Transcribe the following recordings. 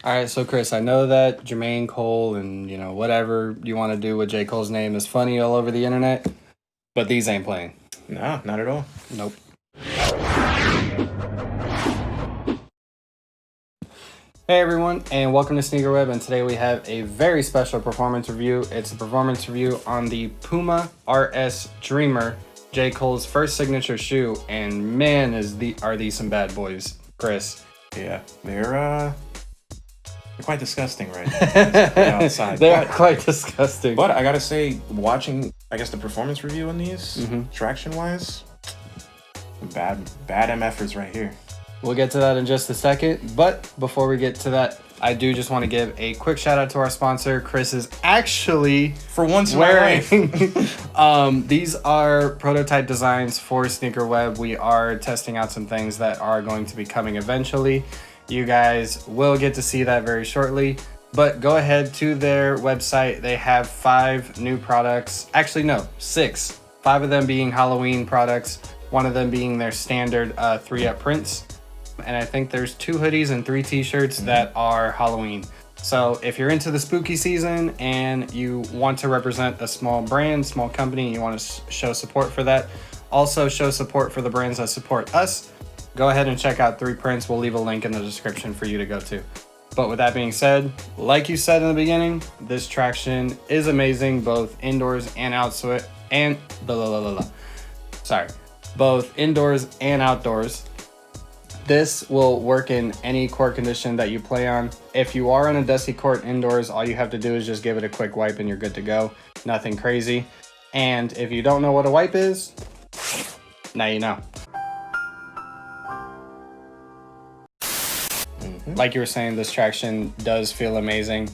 All right, so Chris, I know that Jermaine Cole and whatever you want to do with J. Cole's name is funny all over the internet, but these ain't playing. No, not at all. Nope. Hey everyone, and welcome to SneakerWeb, and today we have a very special performance review. It's a performance review on the Puma RS Dreamer, J. Cole's first signature shoe, and man, are these some bad boys, Chris. Yeah, they're quite disgusting right now. Outside. They're quite disgusting. But I gotta say, watching, I guess, the performance review on these, traction-wise, bad MFers right here. We'll get to that in just a second, but before we get to that, I do just want to give a quick shout out to our sponsor. Chris is actually for once wearing these are prototype designs for SneakerWeb. We are testing out some things that are going to be coming eventually. You guys will get to see that very shortly, but go ahead to their website. They have 5 new products. Actually, no, 6. 5 of them being Halloween products, one of them being their standard 3-up prints. And I think there's 2 hoodies and 3 t-shirts that are Halloween. So if you're into the spooky season and you want to represent a small brand, small company, and you want to show support for that, also show support for the brands that support us, go ahead and check out 3 prints. We'll leave a link in the description for you to go to. But with that being said, like you said in the beginning, this traction is amazing, both indoors and outside, and both indoors and outdoors. This will work in any court condition that you play on. If you are on a dusty court indoors, all you have to do is just give it a quick wipe and you're good to go. Nothing crazy. And if you don't know what a wipe is, now you know. Like you were saying, this traction does feel amazing.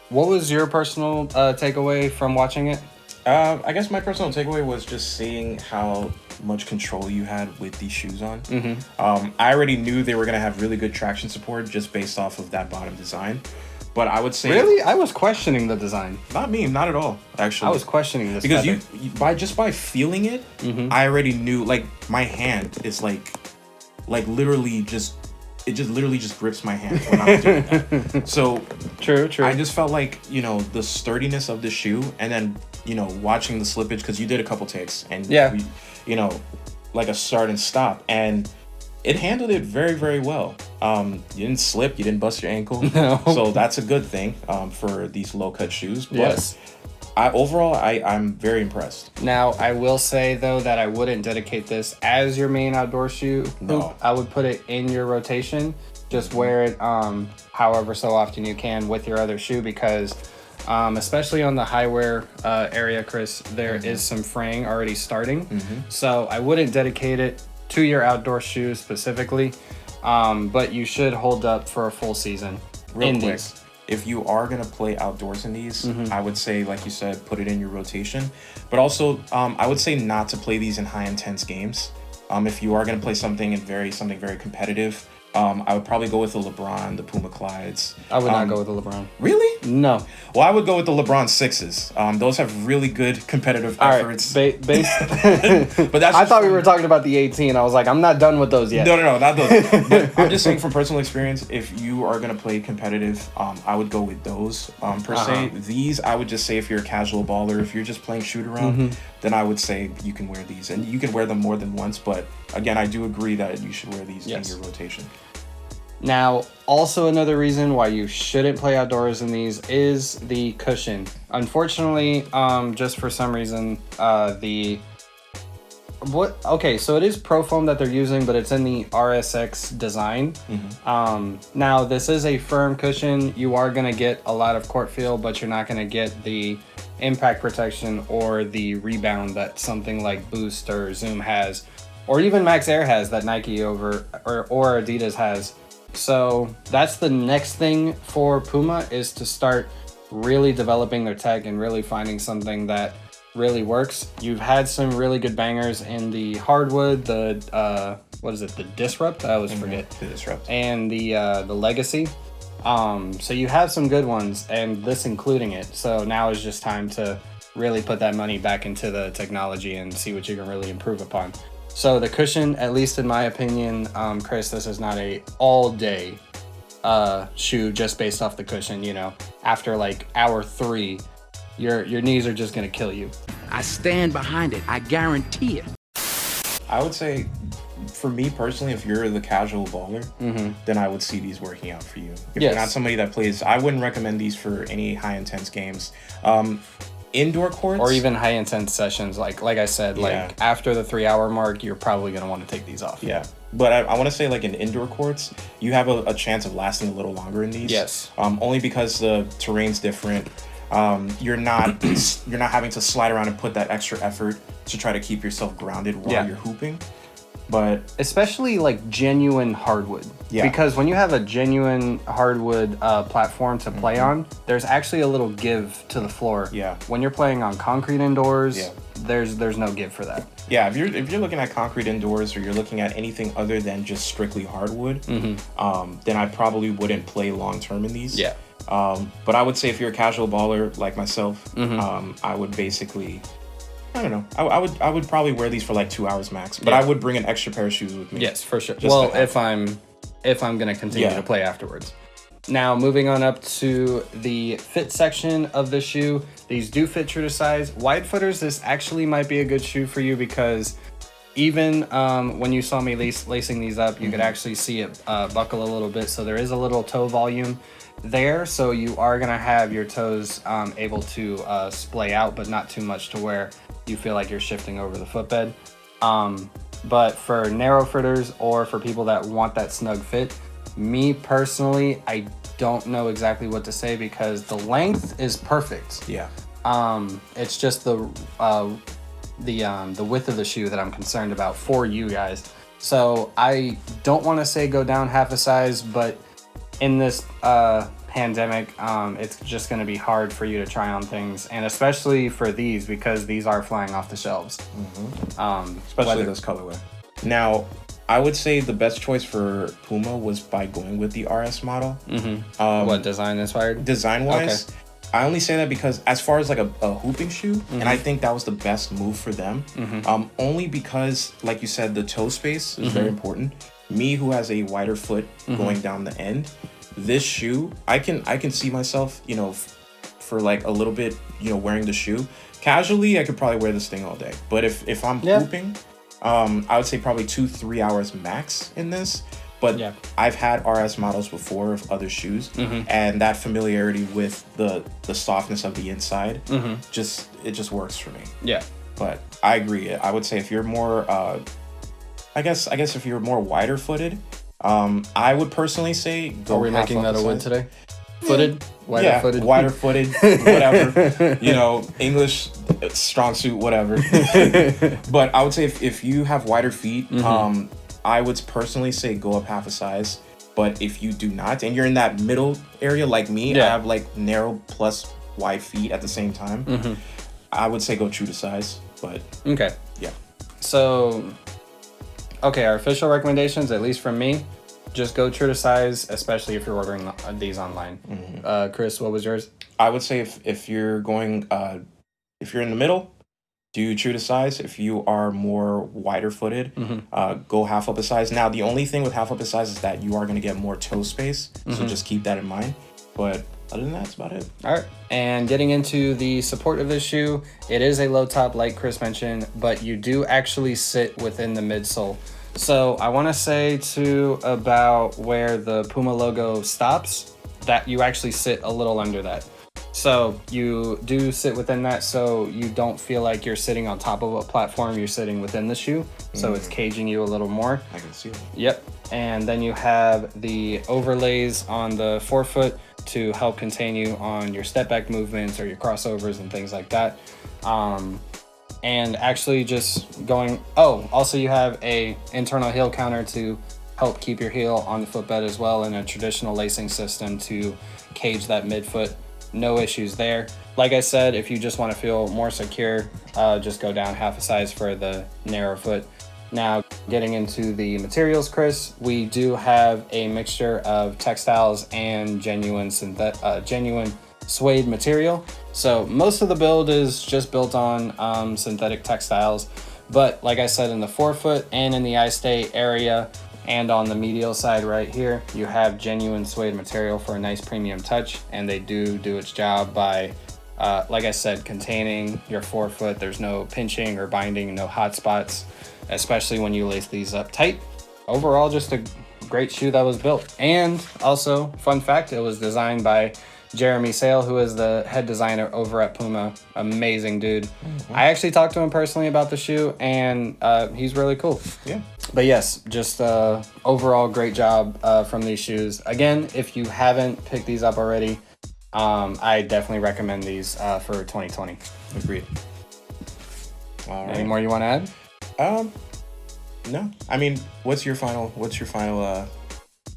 What was your personal takeaway from watching it? I guess my personal takeaway was just seeing how much control you had with these shoes on. I already knew they were going to have really good traction support just based off of that bottom design. But I would say... Really? I was questioning the design. Not me, not at all, actually. I was questioning this. Because you by feeling it, I already knew, like, my hand is like literally just... It just literally just grips my hand when I'm doing that. So true. I just felt like, the sturdiness of the shoe, and then, watching the slippage, because you did a couple takes, and like a start and stop, and it handled it very, very well. You didn't slip, you didn't bust your ankle. No. So that's a good thing for these low cut shoes. But yes. I'm very impressed. Now, I will say, though, that I wouldn't dedicate this as your main outdoor shoe. No. I would put it in your rotation. Just wear it however so often you can with your other shoe, because especially on the high wear area, Chris, there is some fraying already starting. So I wouldn't dedicate it to your outdoor shoes specifically, but you should hold up for a full season. Real quick. If you are going to play outdoors in these, I would say, like you said, put it in your rotation. But also, I would say not to play these in high intense games. If you are going to play something very competitive, I would probably go with the LeBron, the Puma Clydes. I would not go with the LeBron. Really? No. Well, I would go with the LeBron 6s. Those have really good competitive efforts. All right, but I thought we were talking about the 18. I was like, I'm not done with those yet. No, not those. But I'm just saying, from personal experience, if you are going to play competitive, I would go with those per se. These, I would just say, if you're a casual baller, if you're just playing shoot around, then I would say you can wear these. And you can wear them more than once. But again, I do agree that you should wear these in your rotation. Now, also another reason why you shouldn't play outdoors in these is the cushion. Unfortunately, just for some reason, so it is Pro Foam that they're using, but it's in the RSX design. Now, this is a firm cushion. You are going to get a lot of court feel, but you're not going to get the impact protection or the rebound that something like Boost or Zoom has, or even Max Air has, that Nike or Adidas has. So that's the next thing for Puma, is to start really developing their tech and really finding something that really works. You've had some really good bangers in the hardwood, the the Disrupt? I always forget. The Disrupt. And the Legacy. So you have some good ones, and this including it. So now is just time to really put that money back into the technology and see what you can really improve upon. So the cushion, at least in my opinion, Chris, this is not a all-day shoe just based off the cushion. You know, after like hour 3, your knees are just gonna kill you. I stand behind it. I guarantee it. I would say, for me personally, if you're the casual baller, then I would see these working out for you. If you're not somebody that plays, I wouldn't recommend these for any high intense games. Indoor courts, or even high intense sessions, like I said, like after the 3-hour mark, you're probably gonna want to take these off. Yeah, but I want to say, like, in indoor courts, you have a chance of lasting a little longer in these. Yes. Only because the terrain's different. You're not having to slide around and put that extra effort to try to keep yourself grounded while you're hooping. But especially like genuine hardwood. Yeah. Because when you have a genuine hardwood platform to play on, there's actually a little give to the floor. Yeah. When you're playing on concrete indoors, there's no give for that. Yeah, if you're looking at concrete indoors, or you're looking at anything other than just strictly hardwood, then I probably wouldn't play long term in these. Yeah. But I would say if you're a casual baller like myself, I would basically, I don't know, I would probably wear these for like 2 hours max. But I would bring an extra pair of shoes with me. Yes, for sure. Well, if I'm gonna continue to play afterwards. Now, moving on up to the fit section of the shoe. These do fit true to size. Wide footers, this actually might be a good shoe for you, because even when you saw me lacing these up, you could actually see it buckle a little bit. So there is a little toe volume there. So you are going to have your toes able to splay out, but not too much to where you feel like you're shifting over the footbed. But for narrow footers, or for people that want that snug fit, me personally, I don't know exactly what to say, because the length is perfect. Yeah. It's just the width of the shoe that I'm concerned about for you guys. So I don't want to say go down half a size, but in this pandemic, it's just going to be hard for you to try on things, and especially for these, because these are flying off the shelves. Especially this colorway. Now, I would say the best choice for Puma was by going with the RS model. What, design inspired? Design wise, okay. I only say that because as far as like a hooping shoe, and I think that was the best move for them. Only because, like you said, the toe space is very important. Me, who has a wider foot going down the end, this shoe, I can see myself, you know, for like a little bit, you know, wearing the shoe casually. I could probably wear this thing all day. But if I'm hooping, I would say probably 2-3 hours max in this. But I've had RS models before of other shoes, and that familiarity with the softness of the inside just works for me. Yeah. But I agree. I would say if you're more, I guess if you're more wider footed, I would personally say go. Are we making that a word today? Footed, wider footed, wider footed, whatever. You know, English strong suit, whatever. But I would say if you have wider feet, I would personally say go up half a size. But if you do not, and you're in that middle area like me, I have like narrow plus wide feet at the same time, I would say go true to size. But okay, so okay, our official recommendations, at least from me, just go true to size, especially if you're ordering these online. Chris, what was yours? I would say if you're going, if you're in the middle, do true to size. If you are more wider footed, go half up a size. Now, the only thing with half up a size is that you are going to get more toe space. So just keep that in mind. But other than that, that's about it. All right. And getting into the support of this shoe, it is a low top, like Chris mentioned, but you do actually sit within the midsole. So I want to say to about where the Puma logo stops, that you actually sit a little under that. So you do sit within that, so you don't feel like you're sitting on top of a platform, you're sitting within the shoe. So it's caging you a little more. I can see that. Yep. And then you have the overlays on the forefoot to help contain you on your step back movements or your crossovers and things like that. And actually just going, also you have a internal heel counter to help keep your heel on the footbed as well, and a traditional lacing system to cage that midfoot. No issues there. Like I said, if you just want to feel more secure, just go down half a size for the narrow foot. Now, getting into the materials, Chris, we do have a mixture of textiles and genuine suede material. So most of the build is just built on synthetic textiles. But like I said, in the forefoot and in the eye stay area, And on the medial side right here, you have genuine suede material for a nice premium touch, and they do its job by, like I said, containing your forefoot. There's no pinching or binding, no hot spots, especially when you lace these up tight. Overall, just a great shoe that was built. And also, fun fact, it was designed by Jeremy Sale, who is the head designer over at Puma. Amazing dude. I actually talked to him personally about the shoe, and he's really cool. Yeah. But yes, just overall great job from these shoes. Again, if you haven't picked these up already, I definitely recommend these for 2020. Agreed. All right. Any more you want to add? No. I mean, what's your final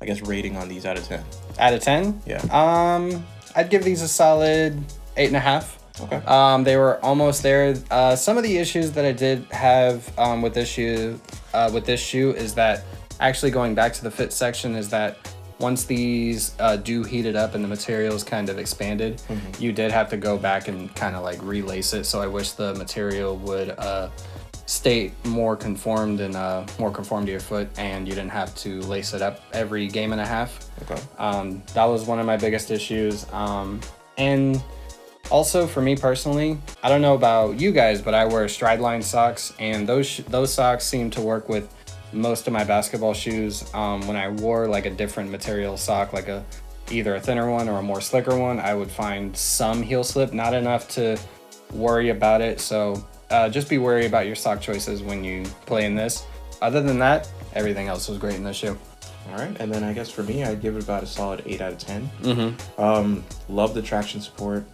I guess rating on these out of 10? Out of 10? Yeah. I'd give these a solid 8.5. Okay. They were almost there. Some of the issues that I did have with this shoe is that, actually going back to the fit section, is that once these do heat it up and the materials kind of expanded, you did have to go back and kind of like relace it. So I wish the material would stay more conformed and more conformed to your foot, and you didn't have to lace it up every game and a half. Okay. That was one of my biggest issues. And also for me personally, I don't know about you guys, but I wear Strideline socks, and those socks seem to work with most of my basketball shoes. When I wore like a different material sock, like either a thinner one or a more slicker one, I would find some heel slip, not enough to worry about it. So just be wary about your sock choices when you play in this. Other than that, everything else was great in this shoe. All right, and then I guess for me, I'd give it about a solid 8 out of 10. Love the traction support.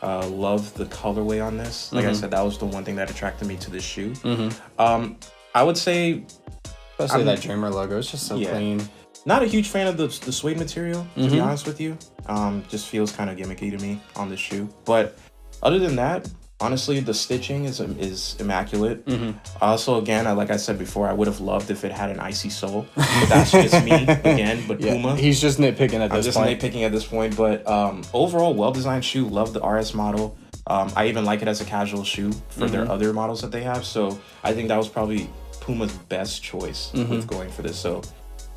Love the colorway on this. Like I said, that was the one thing that attracted me to this shoe. I would say, especially that Dreamer logo, it's just so clean. Not a huge fan of the suede material, to be honest with you. Just feels kind of gimmicky to me on this shoe. But other than that, honestly, the stitching is immaculate. Also, again, like I said before, I would have loved if it had an icy sole. But that's just me, again. But Puma. He's just nitpicking at this point. I'm just nitpicking at this point. But overall, well-designed shoe. Love the RS model. I even like it as a casual shoe for their other models that they have. So I think that was probably Puma's best choice with going for this. So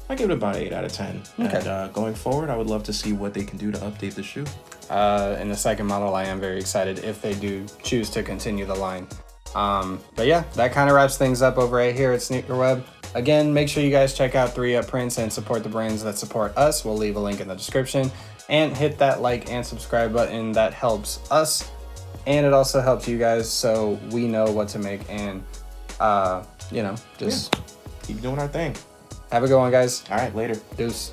I give it about 8 out of 10. Okay. And going forward, I would love to see what they can do to update the shoe. In the second model, I am very excited if they do choose to continue the line. But yeah, that kind of wraps things up over right here at SneakerWeb. Again, make sure you guys check out 3UP Prints and support the brands that support us. We'll leave a link in the description. And hit that like and subscribe button. That helps us. And it also helps you guys, so we know what to make. And, just keep doing our thing. Have a good one, guys. All right, later. Deuce.